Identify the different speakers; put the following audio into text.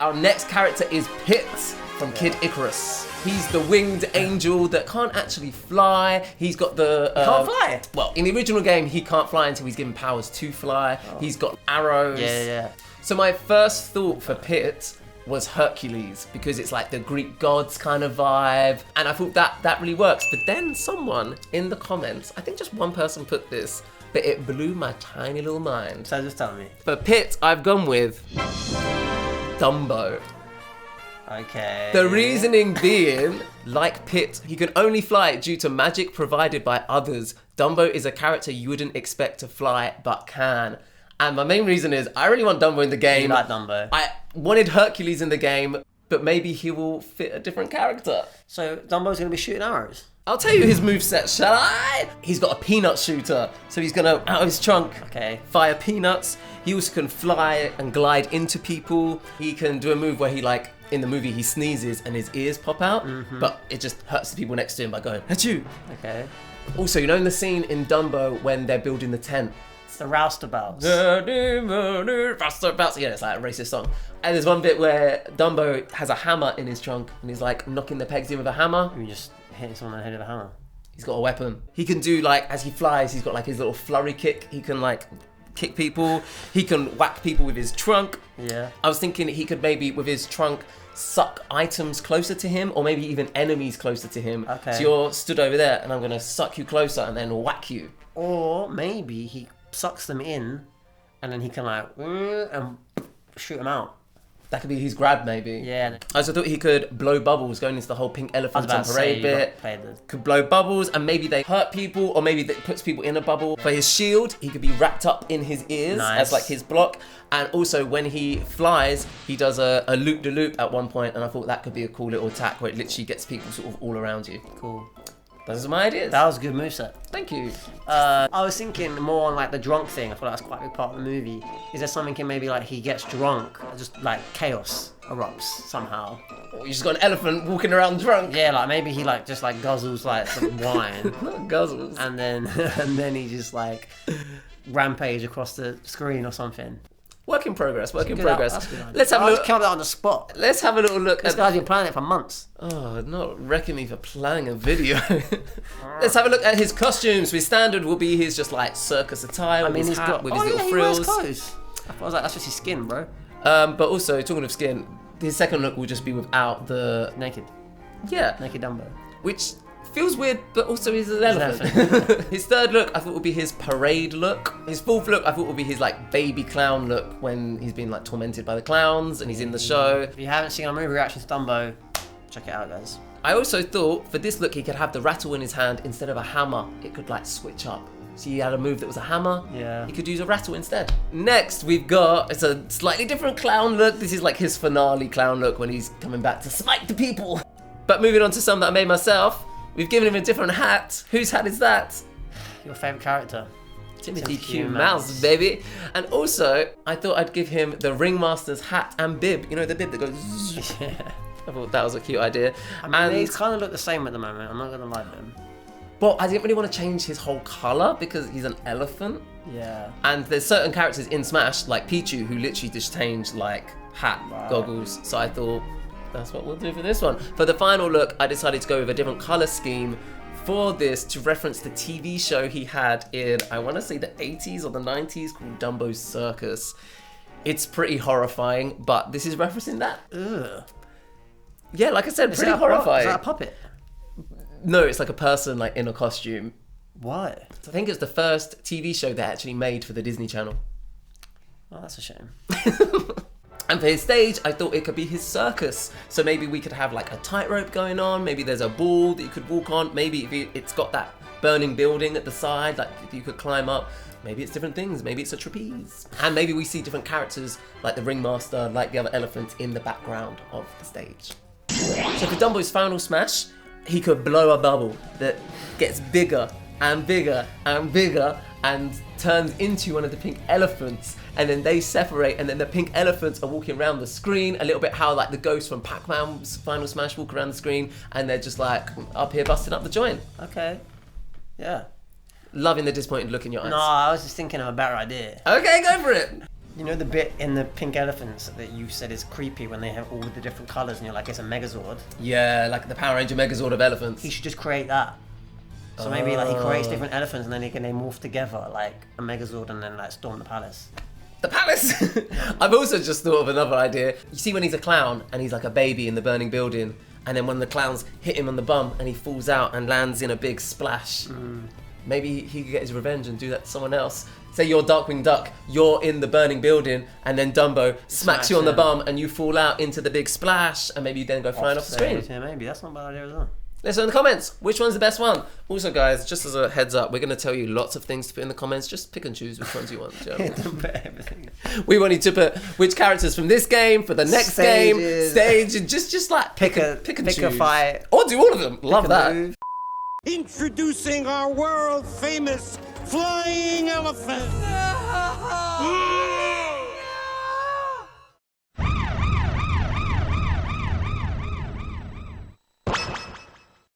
Speaker 1: Our next character is Pit from Kid Icarus. He's the winged angel that can't actually fly. He's got the...
Speaker 2: can't fly?
Speaker 1: Well, in the original game, he can't fly until he's given powers to fly. Oh. He's got arrows.
Speaker 2: Yeah.
Speaker 1: So my first thought for Pit was Hercules, because it's like the Greek gods kind of vibe. And I thought that really works. But then someone in the comments, I think just one person put this, but it blew my tiny little mind.
Speaker 2: So just tell me.
Speaker 1: For Pit, I've gone with Dumbo.
Speaker 2: Okay.
Speaker 1: The reasoning being, like Pit, he can only fly due to magic provided by others. Dumbo is a character you wouldn't expect to fly, but can. And my main reason is, I really want Dumbo in the game.
Speaker 2: You like Dumbo?
Speaker 1: I wanted Hercules in the game, but maybe he will fit a different character.
Speaker 2: So Dumbo's going to be shooting arrows?
Speaker 1: I'll tell you his moveset, shall I? He's got a peanut shooter, so he's gonna, out of his trunk, fire peanuts. He also can fly and glide into people. He can do a move where he, like, in the movie, he sneezes and his ears pop out, but it just hurts the people next to him by going, achoo!
Speaker 2: Okay.
Speaker 1: Also, you know in the scene in Dumbo when they're building the tent?
Speaker 2: It's the roustabouts.
Speaker 1: Roustabouts. Yeah, it's like a racist song. And there's one bit where Dumbo has a hammer in his trunk and he's like knocking the pegs in with a hammer.
Speaker 2: You just hitting someone on the head with a hammer.
Speaker 1: He's got a weapon. He can do, like, as he flies, he's got like his little flurry kick. He can like kick people. He can whack people with his trunk.
Speaker 2: Yeah.
Speaker 1: I was thinking he could maybe, with his trunk, suck items closer to him, or maybe even enemies closer to him.
Speaker 2: Okay.
Speaker 1: So you're stood over there and I'm gonna suck you closer and then whack you.
Speaker 2: Or maybe he sucks them in and then he can like and shoot them out.
Speaker 1: That could be his grab, maybe.
Speaker 2: Yeah.
Speaker 1: I also thought he could blow bubbles, going into the whole pink elephant on parade bit. Could blow bubbles, and maybe they hurt people, or maybe that puts people in a bubble. For his shield, he could be wrapped up in his ears as like his block. And also when he flies, he does a loop-de-loop at one point, and I thought that could be a cool little attack where it literally gets people sort of all around you.
Speaker 2: Cool.
Speaker 1: Those are my ideas.
Speaker 2: That was a good moveset.
Speaker 1: Thank you.
Speaker 2: I was thinking more on like the drunk thing. I thought that's quite a big part of the movie. Is there something in maybe like he gets drunk, just like chaos erupts somehow?
Speaker 1: Or you just got an elephant walking around drunk.
Speaker 2: Yeah, like maybe he like just like guzzles like some wine.
Speaker 1: Not guzzles.
Speaker 2: And then he just like rampage across the screen or something.
Speaker 1: Work in progress.
Speaker 2: That's a good idea.
Speaker 1: Let's have a look.
Speaker 2: Count that on the spot.
Speaker 1: Let's have a little look.
Speaker 2: This guy's been planning it for months.
Speaker 1: Oh, not wrecking me for planning a video. Let's have a look at his costumes. His standard will be his just like circus attire. With his hat, with his little frills.
Speaker 2: He wears clothes. I was like, that's just his skin, bro.
Speaker 1: But also, talking of skin, his second look will just be without the
Speaker 2: naked.
Speaker 1: Yeah,
Speaker 2: naked Dumbo.
Speaker 1: Which feels weird, but also he's an elephant. His third look, I thought would be his parade look. His fourth look, I thought would be his like baby clown look when he's been like tormented by the clowns and he's in the show.
Speaker 2: If you haven't seen our movie reactions to Dumbo, check it out, guys.
Speaker 1: I also thought for this look he could have the rattle in his hand instead of a hammer. It could like switch up. So he had a move that was a hammer.
Speaker 2: Yeah.
Speaker 1: He could use a rattle instead. Next we've got, it's a slightly different clown look. This is like his finale clown look when he's coming back to smite the people. But moving on to some that I made myself. We've given him a different hat. Whose hat is that?
Speaker 2: Your favourite character.
Speaker 1: Timothy Q. Mouse, baby. And also, I thought I'd give him the Ringmaster's hat and bib. You know, the bib that goes...
Speaker 2: Yeah.
Speaker 1: I thought that was a cute idea.
Speaker 2: I mean, these kind of look the same at the moment. I'm not going to lie to them.
Speaker 1: But I didn't really want to change his whole colour because he's an elephant.
Speaker 2: Yeah.
Speaker 1: And there's certain characters in Smash, like Pichu, who literally just changed, like, hat, goggles. So I thought... that's what we'll do for this one. For the final look, I decided to go with a different colour scheme for this to reference the TV show he had in, I want to say the 80s or the 90s called Dumbo's Circus. It's pretty horrifying, but this is referencing that.
Speaker 2: Ugh.
Speaker 1: Yeah, like I said, pretty horrifying.
Speaker 2: Is that a puppet?
Speaker 1: No, it's like a person like in a costume.
Speaker 2: Why?
Speaker 1: I think it's the first TV show they actually made for the Disney Channel.
Speaker 2: Oh, that's a shame.
Speaker 1: And for his stage, I thought it could be his circus. So maybe we could have like a tightrope going on. Maybe there's a ball that you could walk on. Maybe if it's got that burning building at the side, like you could climb up. Maybe it's different things. Maybe it's a trapeze. And maybe we see different characters like the Ringmaster, like the other elephants in the background of the stage. So for Dumbo's final smash, he could blow a bubble that gets bigger and bigger and bigger and turns into one of the pink elephants, and then they separate, and then the pink elephants are walking around the screen, a little bit how like the ghosts from Pac-Man's Final Smash walk around the screen, and they're just like up here busting up the joint.
Speaker 2: Okay. Yeah.
Speaker 1: Loving the disappointed look in your eyes.
Speaker 2: No, I was just thinking of a better idea.
Speaker 1: Okay, go for it.
Speaker 2: You know the bit in the pink elephants that you said is creepy when they have all the different colours and you're like, it's a Megazord?
Speaker 1: Yeah, like the Power Ranger Megazord of elephants.
Speaker 2: He should just create that. So maybe like he creates different elephants and then they morph together like a Megazord and then like storm the palace.
Speaker 1: The palace! I've also just thought of another idea. You see when he's a clown and he's like a baby in the burning building, and then when the clowns hit him on the bum and he falls out and lands in a big splash. Maybe he could get his revenge and do that to someone else. Say you're Darkwing Duck, you're in the burning building, and then Dumbo smacks you on the bum and you fall out into the big splash, and maybe you then go flying off the screen.
Speaker 2: Yeah, maybe. That's not a bad idea as well.
Speaker 1: Let us know in the comments, which one's the best one? Also guys, just as a heads up, we're going to tell you lots of things to put in the comments. Just pick and choose which ones you want.
Speaker 2: Don't put everything.
Speaker 1: We want you to put which characters from this game, for the next game, stage, and just like pick and choose.
Speaker 2: A fight.
Speaker 1: Or do all of them. Love that.
Speaker 2: Move.
Speaker 3: Introducing our world famous flying elephant.